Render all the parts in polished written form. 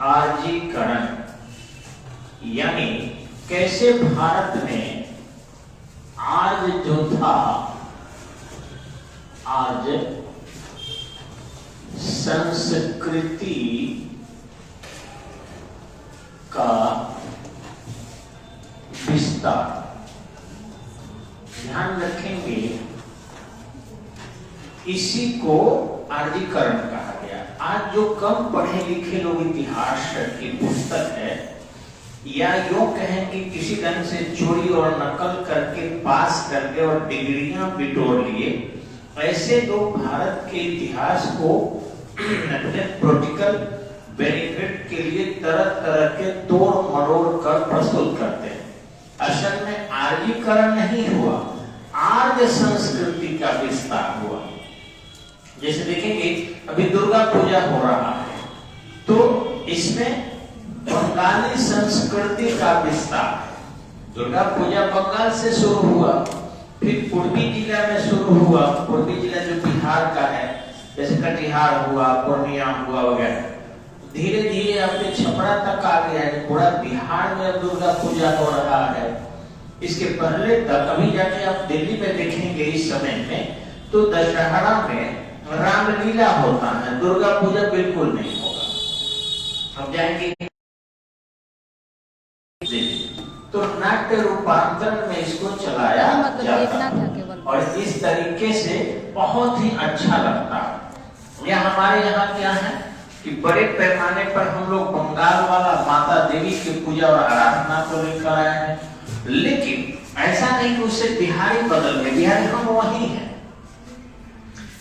आर्जीकरण, यानी कैसे भारत में आज जो था, आज संस्कृति का विस्तार। ध्यान रखेंगे, इसी को आर्जीकरण कहा गया। आज जो कम पढ़े लिखे लोग इतिहास की पुस्तक है, या यूं कहें कि किसी ढंग से चोरी और नकल करके पास करके और डिग्रियां बिटोर लिए, ऐसे लोग भारत के इतिहास को अपने पॉलिटिकल बेनिफिट के लिए तरह तरह के तोड़ मरोड़ कर प्रस्तुत करते हैं। असल में आर्यीकरण नहीं हुआ, आर्य संस्कृति का विस्तार हुआ। जैसे देखेंगे अभी दुर्गा पूजा हो रहा है, तो इसमें बंगाली संस्कृति का विस्तार है। दुर्गा पूजा बंगाल से शुरू हुआ, फिर पूर्वी जिला में शुरू हुआ। पूर्वी जिला जो बिहार का है, जैसे कटिहार हुआ, पूर्णिया हुआ वगैरह, धीरे धीरे अपने छपरा तक आ गया है। पूरा बिहार में दुर्गा पूजा हो रहा है। इसके पहले तक अभी जाके आप दिल्ली में देखेंगे इस समय में, तो दशहरा में रामलीला होता है, दुर्गा पूजा बिल्कुल नहीं होगा। अब जाएंगे तो नाट्य रूपांतरण में इसको चलाया जाता है, और इस तरीके से बहुत ही अच्छा लगता है। यह हमारे यहाँ क्या है कि बड़े पैमाने पर हम लोग बंगाल वाला माता देवी की पूजा और आराधना को लेकर आए हैं, लेकिन ऐसा नहीं कि उससे बिहारी बदल गए। बिहारी हम वही हैं,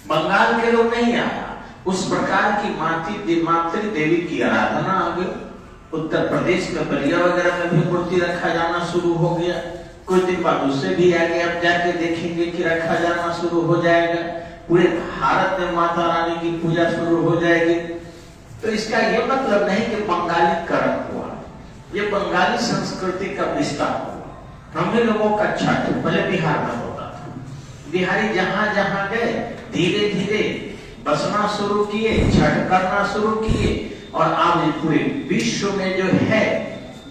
बंगाल के लोग नहीं आया। उस प्रकार की मातृ देवी की आराधना आ गई। उत्तर प्रदेश में बलिया वगैरह में भी मूर्ति रखा जाना शुरू हो गया। कुछ दिन बाद उससे भी आगे अब जाके देखेंगे कि रखा जाना शुरू हो जाएगा। पूरे भारत में माता रानी की पूजा शुरू हो जाएगी। तो इसका यह मतलब नहीं कि बंगालीकरण हुआ, ये बंगाली संस्कृति का विस्तार हुआ। हम लोगों का छठ पहले बिहार में होता था। बिहारी जहां जहां गए धीरे धीरे बसना शुरू किए, छठ करना शुरू किए, और आज पूरे विश्व में जो है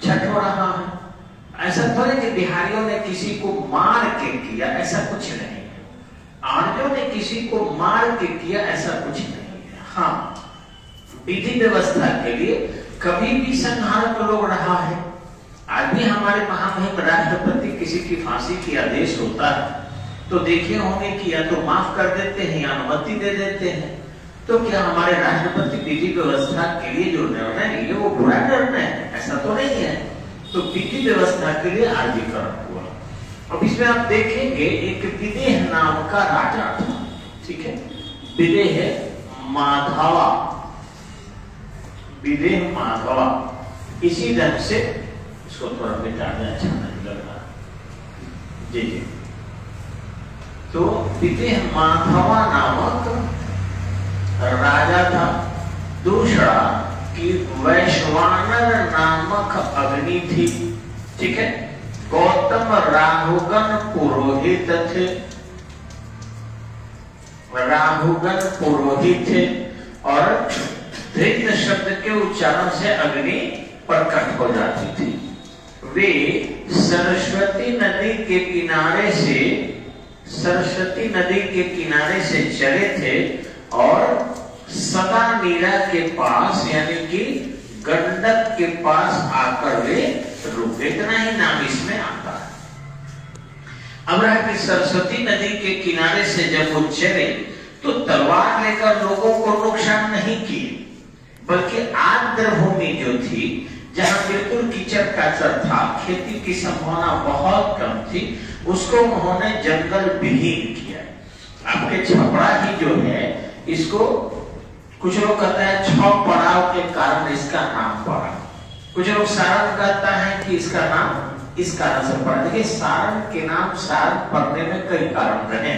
छठ हो रहा है। ऐसा थोड़े कि बिहारियों ने किसी को मार के किया, ऐसा कुछ नहीं है। आर्यों ने किसी को मार के किया, ऐसा कुछ नहीं है। हाँ, विधि व्यवस्था के लिए कभी भी संहारक लोग रहा है। आज भी हमारे महामहिम राष्ट्रपति किसी की फांसी की आदेश होता है तो देखे होंगे कि या तो माफ कर देते हैं या अनुमति दे देते हैं। तो क्या हमारे राष्ट्रपति विधि व्यवस्था के लिए जो निर्णय लिए वो बुरा निर्णय है? ऐसा तो नहीं है। तो विधि व्यवस्था के लिए आर्यीकरण हुआ। अब इसमें आप देखेंगे एक विदेह नाम का राजा था, ठीक है, विदेह माधवा, विदेह माधवा। इसी ढंग से इसको थोड़ा मिटा दें, अच्छा नहीं लग रहा जी जी। तो विदेह माधवा नामक राजा था। दूसरा कि वैश्वानर नामक अग्नि थी, ठीक है। गौतम राहुगन पुरोहित थे, राहुगन पुरोहित थे, और धृत शब्द के उच्चारण से अग्नि प्रकट हो जाती थी। वे सरस्वती नदी के किनारे से, सरस्वती नदी के किनारे से चले थे, और सदा नीरा के पास यानी कि गंडक के पास आकर वे रुके। इतना ही नाम इसमें आता है। अब रहा कि सरस्वती नदी के किनारे से जब वो चले तो तलवार लेकर लोगों को नुकसान नहीं किए, बल्कि आर्द्र भूमि जो थी, जहां बिल्कुल कीचड़ काचड़ था, खेती की संभावना बहुत कम थी, उसको उन्होंने जंगल विहीन किया। आपके छपरा ही जो है, इसको कुछ लोग कहते हैं छह पड़ाव के कारण इसका नाम पड़ा। कुछ लोग सारण कहता है कि इसका नाम इस कारण से पड़ा। देखिए, सारण के नाम सारण पड़ने में कई कारण रहे।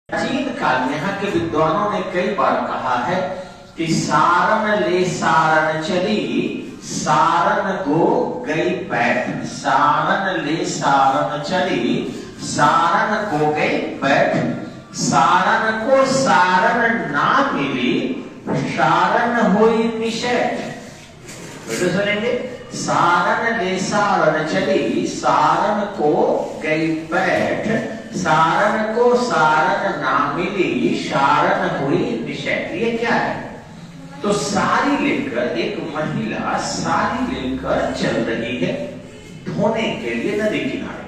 प्राचीन काल में यहाँ के विद्वानों ने कई बार कहा है कि सारण ले सारण चली, सारण गो गई बैठ। सारण ले सारण चली, सारण गो गई बैठ। सारण को सारण ना मिली, सारण हुई निषेध। से सुनेंगे। सारन ले सारन चली, सारन को गई बैठ, सारन को सारन ना मिली, सारन हुई निषेध। ये क्या है? तो साड़ी लेकर एक महिला साड़ी लेकर चल रही है धोने के लिए नदी किनारे।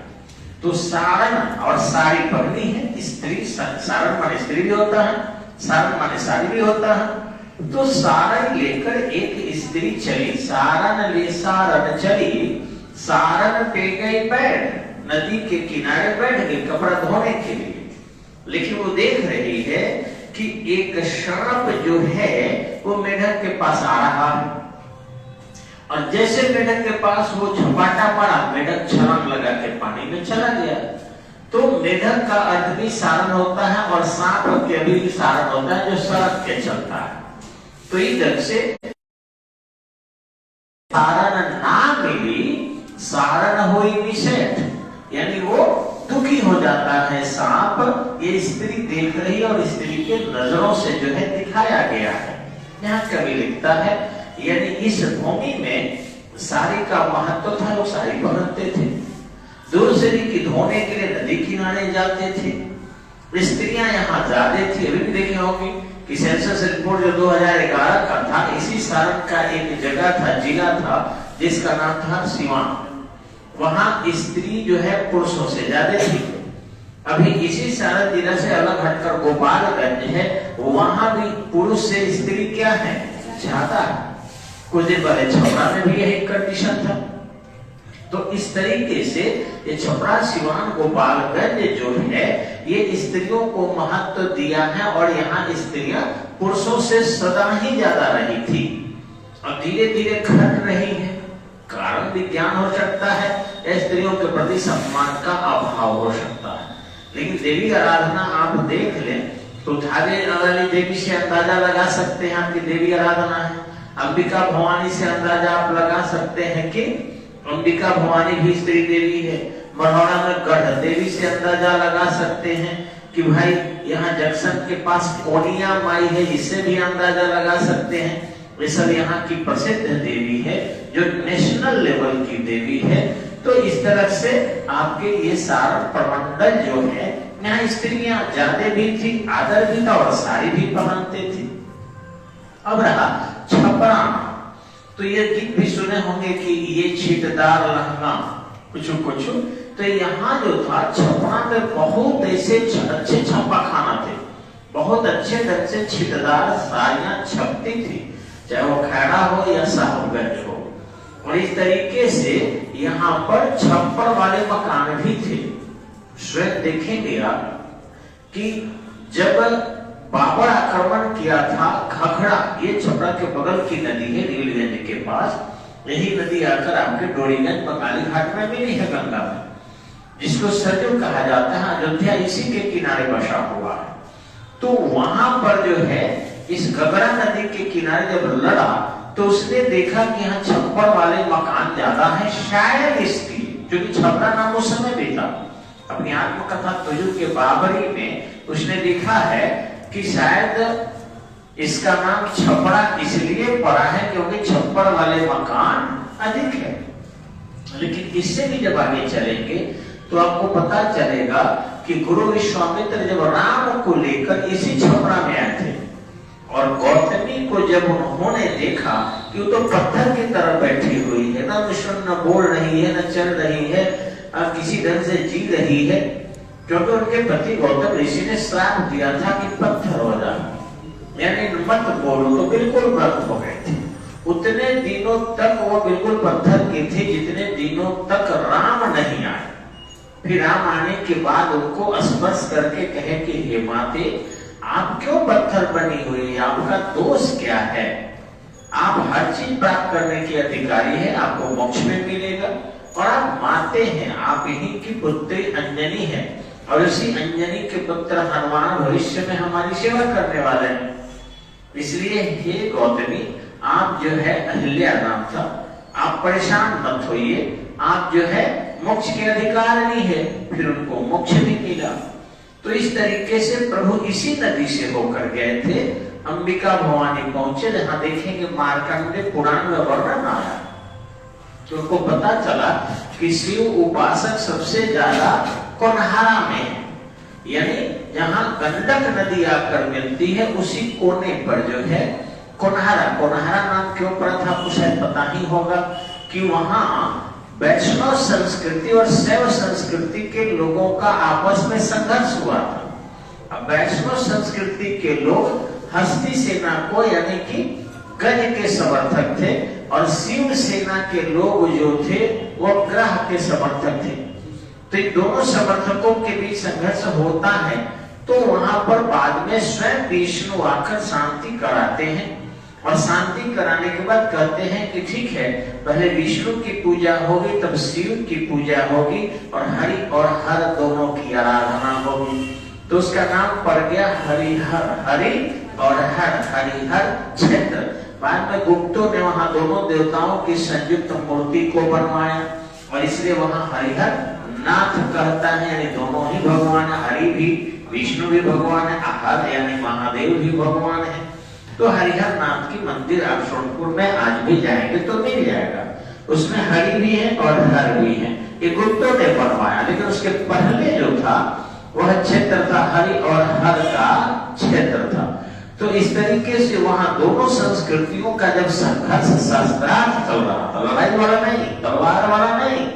तो सारन और साड़ी पगड़ी है स्त्री, सारन माने स्त्री भी होता है, सारन माने साड़ी भी होता है। तो सारन लेकर एक स्त्री चली, सारन ले सारन चली, सारन पे गई बैठ, नदी के किनारे बैठ गई कपड़ा धोने के लिए। लेकिन वो देख रही है कि एक सांप जो है वो मेढक के पास आ रहा है, और जैसे मेढक के पास वो झपाटा पड़ा, मेढक छलांग लगा के पानी में चला गया। तो मेढक का अर्थ भी सारन होता है और सांप के भी सारन होता है जो सड़क के चलता है। तो इधर से सारन ना मिली, सारन हुई निषेध, यानी वो दुखी हो जाता है सांप। ये स्त्री देख रही है और स्त्री के नजरों से जो है दिखाया गया है। यहाँ कवि लिखता है, यानी इस भूमि में साड़ी का महत्व था, लोग साड़ी पहनते थे, दूर से की धोने के लिए नदी किनारे जाते थे। स्त्रियां यहाँ ज्यादा थी। अभी भी देखे होंगे कि सेंसस रिपोर्ट जो 2011 का था, इसी सारण का एक जगह था, जिला था, जिसका नाम था सिवान। वहां स्त्री जो है पुरुषों से ज्यादा थी। अभी इसी सारण जिला से अलग हटकर गोपालगंज है, वहां भी पुरुष से स्त्री क्या है, ज्यादा। कुछ दिन पहले छपरा में भी यही कंडीशन था। तो इस तरीके से ये छपरा, सिवान, गोपालगंज जो है ये स्त्रियों को महत्व दिया है, और यहाँ स्त्रियां पुरुषों से सदा ही ज्यादा रही थी और धीरे धीरे घट रही है। कारण विज्ञान हो सकता है, स्त्रियों के प्रति सम्मान का अभाव हो सकता है। लेकिन देवी आराधना आप देख लें तो धागे वाली देवी से अंदाजा लगा सकते हैं आपकी देवी आराधना है। अंबिका भवानी से अंदाजा आप लगा सकते हैं कि अंबिका भवानी भी स्त्री देवी है। मरौड़ा में गढ़ देवी से अंदाजा लगा सकते हैं कि भाई यहाँ जंक्शन के पास कोनिया माई है, इससे भी अंदाजा लगा सकते हैं। ये सब यहाँ की प्रसिद्ध देवी है जो नेशनल लेवल की देवी है। तो इस तरह से आपके ये सारा प्रमंडल जो है, यहाँ स्त्रियां ज्यादा भी थी, आदर भी था और साड़ी भी पहनते थे। अब रहा छपरा, तो ये गीत भी सुने होंगे कि ये छीटदार लहंगा कुछ कुछ। तो यहाँ जो था छपरा में बहुत ऐसे अच्छे छापा खाना थे, बहुत अच्छे ढंग से छीटदार साड़ियां छपती थी, चाहे वो खैरा हो या साहबगंज हो। और इस तरीके से यहाँ पर छप्पर वाले मकान भी थे। स्वयं देखेंगे आप कि जब बाबर आक्रमण किया था, घघड़ा, ये छपरा के बगल की नदी है नीलगंज के पास, यही नदी आकर आपके डोरीगंज बंगाली घाट में मिली है गंगा में, जिसको सरयू कहा जाता है। अयोध्या इसी के किनारे बसा हुआ है। तो वहां पर जो है इस घघड़ा नदी के किनारे जब लड़ा तो उसने देखा कि यहाँ छप्पर वाले मकान ज्यादा है, शायद इसलिए, क्योंकि छपरा नाम उस समय भी था। अपनी आत्मकथा तुजुक के बाबरी में उसने लिखा है कि शायद इसका नाम छपरा इसलिए पड़ा है क्योंकि छप्पर वाले मकान अधिक है। लेकिन इससे भी जब आगे चलेंगे तो आपको पता चलेगा कि गुरु विश्वामित्र जब राम को लेकर इसी छपरा में आए थे, और गौतमी को जब उन्होंने देखा कि वो तो पत्थर की तरह बैठी हुई है, ना न बोल रही है, न चल रही है, किसी ढंग से जी रही है, क्योंकि उनके पति गौतम ऋषि ने श्राप दिया था कि पत्थर हो जा, यानी मत बोलो, तो बिल्कुल व्रत हो गए थे। उतने दिनों तक वो बिल्कुल पत्थर की थी जितने दिनों तक राम नहीं आए। फिर राम आने के बाद उनको स्पर्श करके कहे कि हे माते, आप क्यों पत्थर बनी हुई है, आपका दोष क्या है? आप हर चीज प्राप्त करने के अधिकारी है, आपको मोक्ष में मिलेगा, और आप माते हैं, आप यही की पुत्री अंजनी है, और उसी अंजनी के पुत्र हनुमान भविष्य में हमारी सेवा करने वाले हैं। इसलिए हे गौतमी, आप जो है, अहिल्या नाम था, आप परेशान मत होइए, आप जो है मोक्ष के अधिकार नहीं है। फिर उनको मोक्ष भी मिला। तो इस तरीके से प्रभु इसी नदी से होकर गए थे, अंबिका भवानी पहुंचे, जहां देखेंगे मार्कंडेय पुराण में वर्णन आया तो उनको पता चला कि शिव उपासक सबसे ज्यादा कोनहारा में है, यानी जहां गंडक नदी आकर मिलती है उसी कोने पर जो है कोनहारा। कोनहारा नाम क्यों पड़ा था आपको शायद पता ही होगा कि वहां वैष्णव संस्कृति और शैव संस्कृति के लोगों का आपस में संघर्ष हुआ था। अब वैष्णव संस्कृति के लोग हस्ती सेना को यानी कि गज के समर्थक थे और शिव सेना के लोग जो थे वो ग्रह के समर्थक थे। तो इन दोनों समर्थकों के बीच संघर्ष होता है, तो वहां पर बाद में स्वयं विष्णु आकर शांति कराते हैं और शांति कराने के बाद कहते हैं कि ठीक है, पहले विष्णु की पूजा होगी, तब शिव की पूजा होगी और हरि और हर दोनों की आराधना होगी। तो उसका नाम पड़ गया हरिहर, हरि और हर, हरिहर क्षेत्र। बाद में गुप्तों ने वहां दोनों देवताओं की संयुक्त मूर्ति को बनवाया और इसलिए वहां हरिहर नाथ कहता है, यानी दोनों ही भगवान, हरि भी विष्णु भी भगवान है, हर यानी महादेव भी भगवान है। तो हरिहर नाथ की मंदिर आप सोनपुर में आज भी जाएंगे तो मिल जाएगा, उसमें हरि भी है और हर भी है। ये गुप्तों ने बनवाया, लेकिन उसके पहले जो था वह क्षेत्र था हरि और हर का क्षेत्र था। तो इस तरीके से वहां दोनों संस्कृतियों का जब संघर्ष शास्त्रार्थ चल रहा था, लड़ाई वाला नहीं, तलवार वाला नहीं,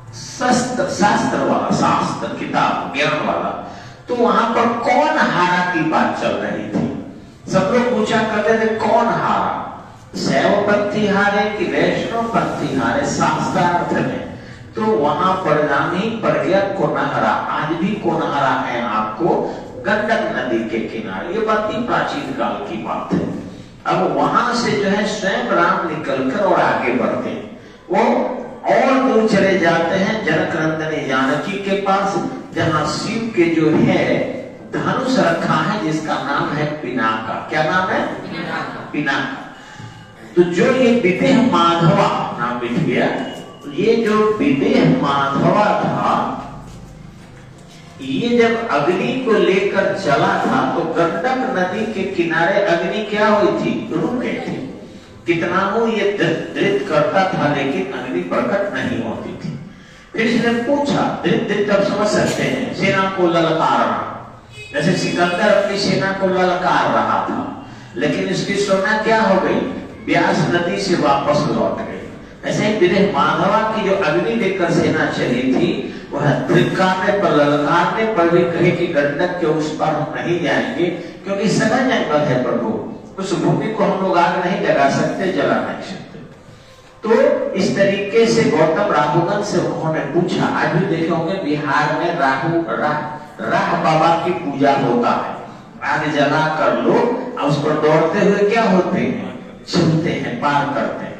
शास्त्र वाला, शास्त्र किताब ज्ञान वाला, तो वहां पर कौन हारा की बात चल रही थी। सब लोग पूछा करते थे कौन हारा, शैव पंथी हारे कि वैष्णव पंथी हारे शास्त्रार्थ में। तो वहां परिणाम ही पड़ गया कोनहारा। आज भी कोनहारा है आपको गंडक नदी के किनारे, ये बात ही प्राचीन काल की बात है। अब वहां से जो है स्वयं राम निकलकर और आगे बढ़ते हैं, वो और दूर चले जाते हैं जनक नंदनी जानकी के पास, जहां शिव के जो है धनुष रखा है जिसका नाम है पिनाका। क्या नाम है? पिनाका। तो जो ये विदेह माधवा नाम लिख गया, ये जो विदेह माधवा था, ये जब अग्नि को लेकर चला था तो गंडक नदी के किनारे अग्नि क्या हुई थी? रुक गई थी। कितना वो ये दृत करता था लेकिन अग्नि प्रकट नहीं होती थी। फिर इसने पूछा, दृत तब समझ सकते हैं, सेना को ललकारना, जैसे सिकंदर अपनी सेना को ललकार रहा था, लेकिन इसकी सेना क्या हो गई? व्यास नदी से वापस लौट गई। ऐसे ही विदेह माधवा की जो अग्नि लेकर सेना चली थी, वह धिक्कारने पर, ललकारने पर भी कहे कि गंडक के उस पर हम नहीं जाएंगे, क्योंकि सघन जंगल है प्रभु, उस भूमि को हम लोग आग नहीं लगा सकते, जला नहीं सकते। तो इस तरीके से गौतम राहुगण से उन्होंने पूछा। आज भी देखे होंगे बिहार में राह बाबा की पूजा होता है, आग जला कर लोग उस पर दौड़ते हुए क्या होते हैं? चलते हैं, पार करते हैं।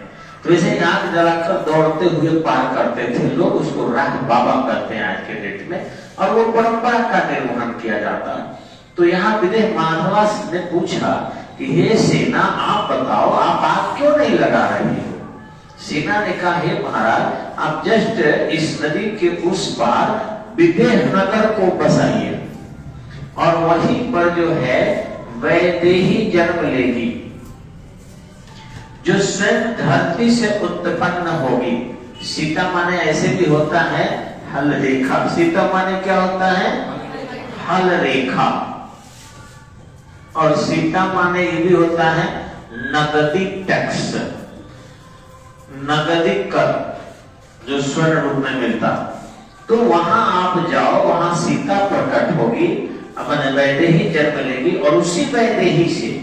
तो इसे आग जलाकर दौड़ते हुए पार करते थे लोग, उसको राह बाबा कहते हैं आज के डेट में, और वो परंपरा का निर्वहन किया जाता है। तो यहाँ विदेह माधवा ने पूछा कि हे सेना, आप बताओ, आप आग क्यों नहीं लगा रही हो? सेना ने कहा, हे महाराज, आप जस्ट इस नदी के उस पार विदेह नगर को बसाइए और वहीं पर जो है वैदेही जन्म लेगी, जो स्वयं धरती से उत्पन्न होगी। सीता माने ऐसे भी होता है हल रेखा, सीता माने क्या होता है? हल रेखा। और सीता माने ये भी होता है नगदी टैक्स, नगदी कर, जो स्वर्ण रूप में मिलता। तो वहां आप जाओ, वहां सीता प्रकट होगी, अपने वैदेही जन्म लेगी और उसी वैदेही से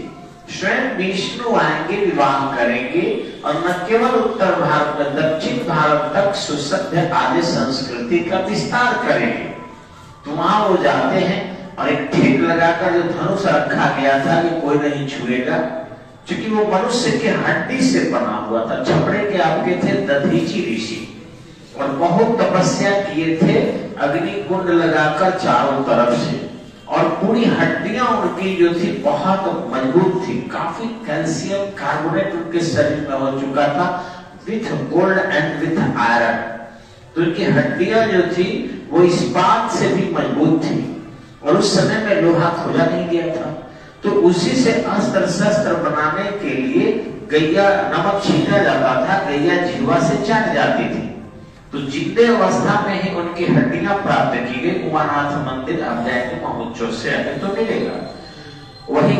स्वयं विष्णु आएंगे, विवाह करेंगे और न केवल उत्तर भारत में दक्षिण भारत तक सुसभ्य आदि संस्कृति का विस्तार करेंगे। तो वहां वो जाते हैं और एक ठेक लगाकर जो धनुष रखा गया था कि कोई नहीं छुएगा, क्योंकि वो मनुष्य के हड्डी से बना हुआ था। छपड़े के आपके थे दधीची ऋषि और बहुत तपस्या किए थे अग्नि कुंड लगाकर चारों तरफ से, और पूरी हड्डियां उनकी जो थी बहुत मजबूत थी, काफी कैल्शियम कार्बोनेट उनके शरीर में हो चुका था with gold and with iron. तो उनकी हड्डियां जो थी वो इस्पात से भी मजबूत थी और उस समय में लोहा खोजा नहीं गया था। तो उसी से अस्त्र शस्त्र बनाने के लिए गैया नमक छीना जाता था, नैया जीवा से चाट जाती थी। तो जिंदे अवस्था में ही उनकी हड्डियां प्राप्त की गई। उमानाथ मंदिर आप जाएंगे महोत्सव से आगे तो मिलेगा। वही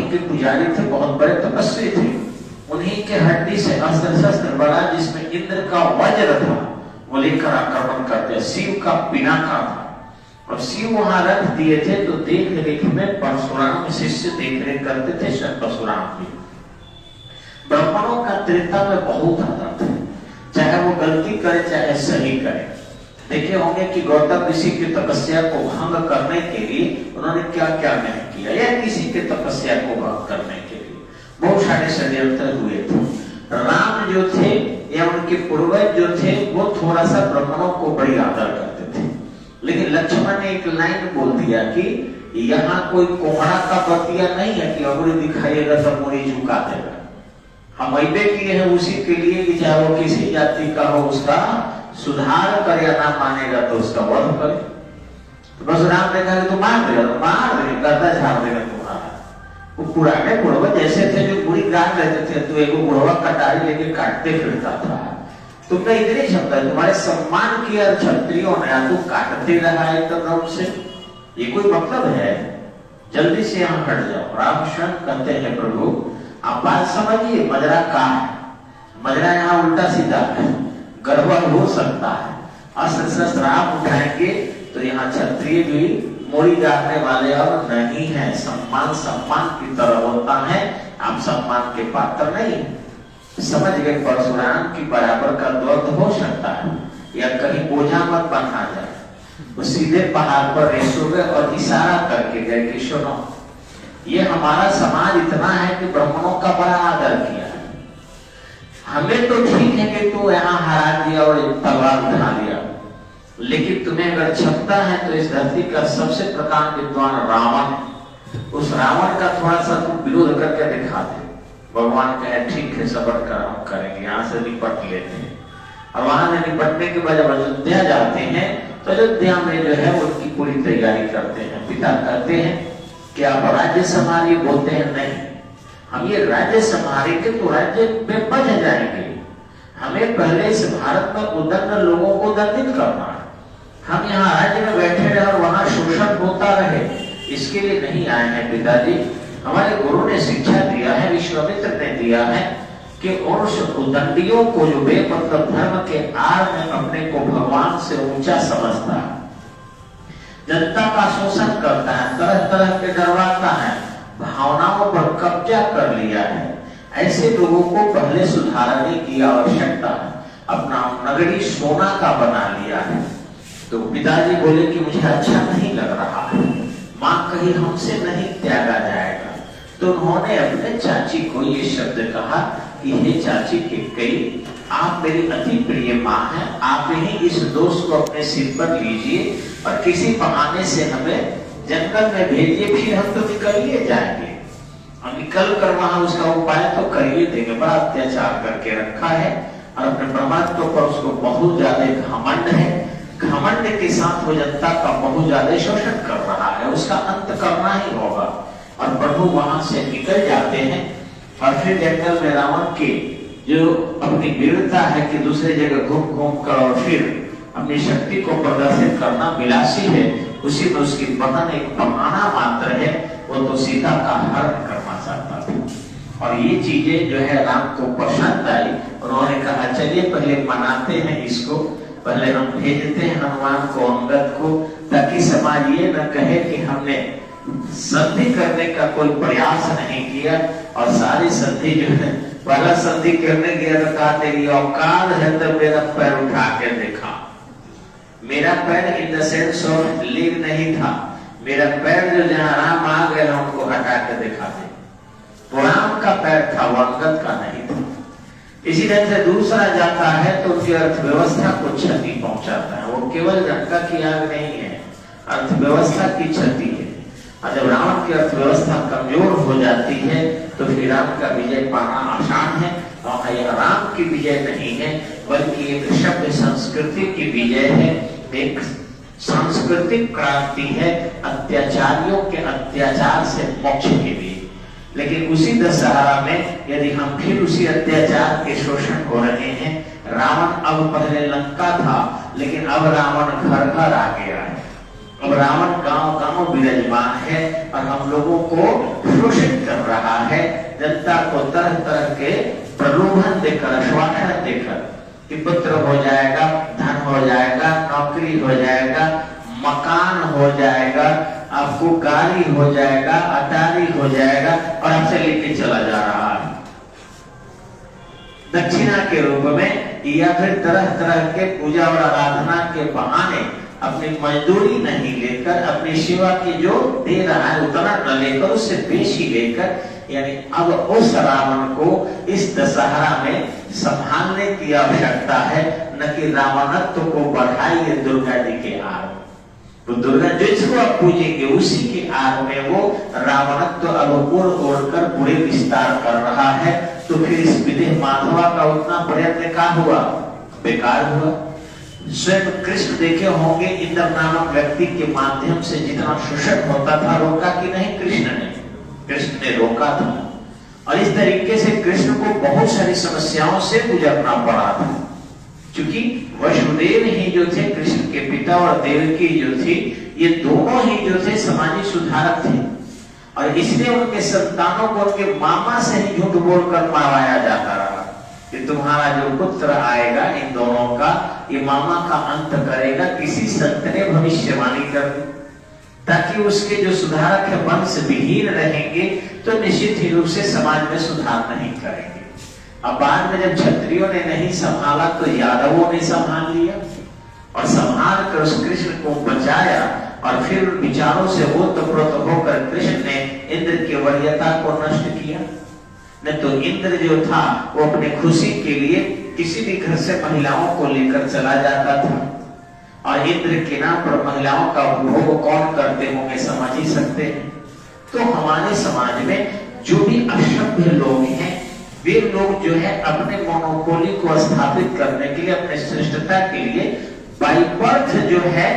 के पुजारी थे, बहुत बड़े तपस्वी थे। उन्हीं के हड्डी से अस्त्र शस्त्र बना जिसमें इंद्र का वज्र था, वो लेकर आक्रमण करते। शिव का पिनाका था और शिव वहां रख दिए थे। तो देख रेख में परशुराम शिष्य देख रेख करते थे। शत परशुराम भी ब्राह्मणों का त्रेता में बहुत आदत है, चाहे वो गलती करे चाहे सही करे। देखे होंगे कि गौतम ऋषि की तपस्या को भंग करने के लिए उन्होंने क्या क्या नहीं किया, या किसी की तपस्या को भंग करने के लिए बहुत सारे षड्यंत्र हुए थे। राम जो थे या उनके पूर्वज जो थे वो थोड़ा सा ब्राह्मणों को बड़ी आदर करते थे, लेकिन लक्ष्मण ने एक लाइन बोल दिया कि यहाँ कोई कोहड़ा का बतिया नहीं है कि अंगुली दिखाइएगा तो मुड़ी झुका देगा। हम ऐबे किए हैं उसी के लिए कि चाहे वो किसी जाति का हो उसका सुधार कर या ना मानेगा तो उसका वध करे। तो बस राम ने कहा कि तू मार देगा, तो मार देगा, गर्दा झाड़ देगा तुम्हारा। वो पुराने बुढ़वा जैसे थे जो बुरी गान रहते थे, तो एक बुढ़वा कटारी लेके काटते फिरता था। तुमने इतनी क्षमता, तुम्हारे सम्मान किया क्षत्रियों ने, तू काटते रहा एकदम से, ये कोई मतलब है? जल्दी से यहाँ हट जाओ। रामचंद्र कहते हैं प्रभु आप बात समझिए, मजरा कहाँ है? मजरा यहाँ उल्टा सीधा है, गड़बड़ हो सकता है। अस्त्र शस्त्र आप उठाएंगे तो यहाँ क्षत्रिय भी मोड़ी गाड़ने वाले अब नहीं है। सम्मान सम्मान की तरह होता है, आप सम्मान के पात्र नहीं। समझ गए? परशुराम की बराबर का दर्द हो सकता है, या कहीं बोझा मत बना जाए। वो सीधे पहाड़ पर रेसो गए और इशारा करके गए कि सुनो, ये हमारा समाज इतना है कि ब्राह्मणों का बड़ा आदर किया है। हमें तो ठीक है कि तू यहाँ हरा दिया और तलवार उठा लिया, लेकिन तुम्हें अगर क्षमता है तो इस धरती का सबसे प्रकांड विद्वान रावण, उस रावण का थोड़ा सा तुम विरोध करके दिखा दे। भगवान कहे ठीक है, सबर कर, हम करेंगे, यहाँ से निपट लेते हैं। और वहां से निपटने के बाद जब अयोध्या जाते हैं तो अयोध्या में जो है उनकी पूरी तैयारी करते हैं। पिता कहते हैं कि आप राज्य संभालिए, बोलते हैं नहीं, हम ये राज्य संभालेंगे तो राज्य में बच जाएंगे। हमें पहले इस भारत में उदंड लोगों को दंडित करना है। हम यहाँ राज्य में बैठे रहे और वहां शोषण होता रहे, इसके लिए नहीं आए हैं पिताजी। हमारे गुरु ने शिक्षा दिया है, विश्वामित्र ने दिया है कि उस उदंडियों को जो बेमतलब धर्म के आड़ में अपने को भगवान से ऊंचा समझता है, जनता का शोषण करता है, तरह तरह के डरवाता है, भावनाओं पर कब्जा कर लिया है, ऐसे लोगों को पहले सुधारने की आवश्यकता है। अपना नगरी सोना का बना लिया है। तो पिताजी बोले कि मुझे अच्छा नहीं लग रहा है, माँ कहीं हमसे नहीं त्यागा जाएगा। तो उन्होंने अपने चाची को ये शब्द कहा कि हे चाची के कई, आप मेरी अति प्रिय माँ हैं, आप ही इस दोष को अपने सिर पर लीजिए और किसी बहाने से हमें जंगल में भेजिए, फिर हम तो निकल लिए जाएंगे। और निकल कर वहां उसका उपाय तो करिए देंगे। बड़ा अत्याचार करके रखा है और अपने परमात्मा पर उसको बहुत ज्यादा घमंड है। घमंड के साथ वो जनता का बहुत ज्यादा शोषण कर रहा है, उसका अंत करना ही होगा। और प्रभु वहां से निकल जाते हैं और फिर जंगल में रावण के जो अपनी वीरता है कि दूसरे जगह घूम घूम कर और फिर अपनी शक्ति को प्रदर्शित करना विलासी है, उसी में उसकी बहन एक बहाना मात्र है, वो तो सीता का हरण करना चाहता था। और ये चीजें जो है राम को पसंद आई। उन्होंने कहा चलिए पहले मनाते हैं इसको, पहले हम भेजते हैं हनुमान को, अंगद को, ताकि समाज ये न कहे कि हमने संधि करने का कोई प्रयास नहीं किया। और सारी संधि जो है, पहला संधि करने गया तो कहा तेरी औकात है तो मेरा पैर उठा के देखा। मेरा पैर in the sense of league नहीं था, मेरा पैर जो जहां राम आ गए उनको हटा के दिखा दे। तो राम का पैर था, वो अंगद का नहीं था। इसी तरह से दूसरा जाता है तो उनकी अर्थव्यवस्था को क्षति पहुंचाता है। वो केवल लंका की आग नहीं है, अर्थव्यवस्था की क्षति है। और जब रावण की अर्थव्यवस्था कमजोर हो जाती है तो फिर राम का विजय पाना आसान है। और यह राम की विजय नहीं है, बल्कि एक सभ्य संस्कृति की विजय है, एक सांस्कृतिक क्रांति है, अत्याचारियों के अत्याचार से मोक्ष के लिए। लेकिन उसी दशहरा में यदि हम फिर उसी अत्याचार के शोषण हो रहे हैं, रावण अब पहले लंका था, लेकिन अब रावण घर घर आ गया है। अब रावण गांव गांव विराजमान है और हम लोगों को शोषित कर रहा है। जनता को तरह तरह के प्रलोभन देकर, आश्वासन देकर कि पुत्र हो जाएगा, धन हो जाएगा, नौकरी हो जाएगा, मकान हो जाएगा, आपको गाड़ी हो जाएगा, अटारी हो जाएगा, और आपसे लेके चला जा रहा है दक्षिणा के रूप में, या फिर तरह तरह के पूजा और आराधना के बहाने अपनी मजदूरी नहीं लेकर, अपनी सेवा की जो दे रहा है उतना न लेकर, उससे बेशी लेकर, यानी अब उस रावण को इस दशहरा में संभालने की आवश्यकता है, न कि रावणत्व को बढ़ाइए दुर्गा जी के आड़। तो दुर्गा जिसको आप पूजेंगे उसी के आड़ में वो रावणत्व अब ओढ़ कर पूरे विस्तार कर रहा है। तो फिर इस विदेह माधवा का उतना प्रयत्न का हुआ, बेकार हुआ। स्वयं कृष्ण देखे होंगे इंद्र नामक व्यक्ति के माध्यम से जितना शोषण होता था, रोका कि नहीं? कृष्ण ने रोका था। और इस तरीके से कृष्ण को बहुत सारी समस्याओं से गुजरना पड़ा था, क्योंकि वसुदेव ही जो थे कृष्ण के पिता और देवकी जो थी, ये दोनों ही जो थे समाजी सुधारक थे, और इसलिए उनके संतानों को उनके मामा से ही झूठ बोलकर मारवाया जाता रहा कि तुम्हारा जो पुत्र आएगा इन दोनों का, ये मामा का अंत करेगा। किसी संत ने भविष्यवाणी कर दी ताकि उसके जो सुधारक है वंश विहीन रहेंगे तो निश्चित ही रूप से समाज में सुधार नहीं करेंगे। अब बाद में जब क्षत्रियों ने नहीं संभाला तो यादवों ने संभाल लिया, और संभाल कर उस कृष्ण को बचाया, और फिर विचारों से ओतप्रोत होकर कृष्ण ने इंद्र की वरीयता को नष्ट किया। नहीं तो इंद्र जो था वो अपने खुशी के लिए किसी भी घर से महिलाओं को लेकर चला जाता था, और इंद्र के नाम पर महिलाओं का उपभोग कौन करते होंगे समझ ही सकते हैं। तो हमारे समाज में जो भी असभ्य लोग हैं, वे लोग जो है अपने मोनोपोली को स्थापित करने के लिए, अपने श्रेष्ठता के लिए, बाय बर्थ जो है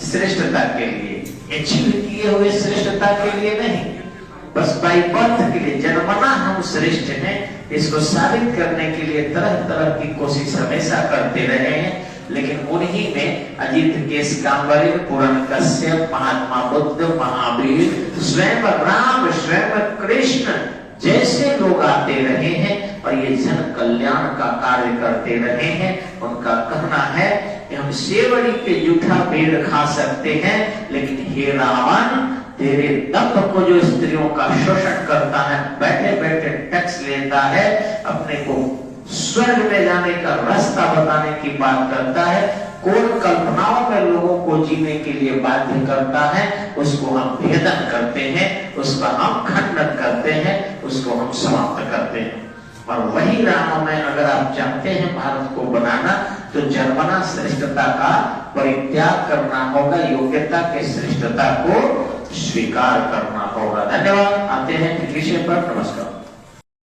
श्रेष्ठता के लिए, अचीव किए हुए श्रेष्ठता के लिए नहीं, बस बाय बर्थ के लिए, जन्मना हम श्रेष्ठ हैं, इसको साबित करने के लिए तरह तरह की कोशिश हमेशा करते रहे हैं। लेकिन उन्हीं में अजित केशकांबरी, पुरंदकश्यप, महात्मा बुद्ध, महावीर, स्वयं राम, स्वयं कृष्ण जैसे लोग आते रहे हैं और ये जन कल्याण का कार्य करते रहे हैं। उनका कहना है कि हम सेवड़ी के जूठा पेड़ खा सकते हैं, लेकिन हे रावण, तेरे दंभ को जो स्त्रियों का शोषण करता है, बैठे बैठे टैक्स लेता है, अपने को स्वर्ग में जाने का रास्ता बताने की बात करता है, कौन कल्पनाओं में लोगों को जीने के लिए बाध्य करता है, उसको हम भेदन करते हैं, उसका हम खंडन करते हैं, उसको हम समाप्त करते हैं। और वही राम में अगर आप चाहते हैं भारत को बनाना, तो जन्मना श्रेष्ठता का परित्याग करना होगा, योग्यता के श्रेष्ठता को स्वीकार करना होगा। धन्यवाद। आते हैं विषय पर। नमस्कार।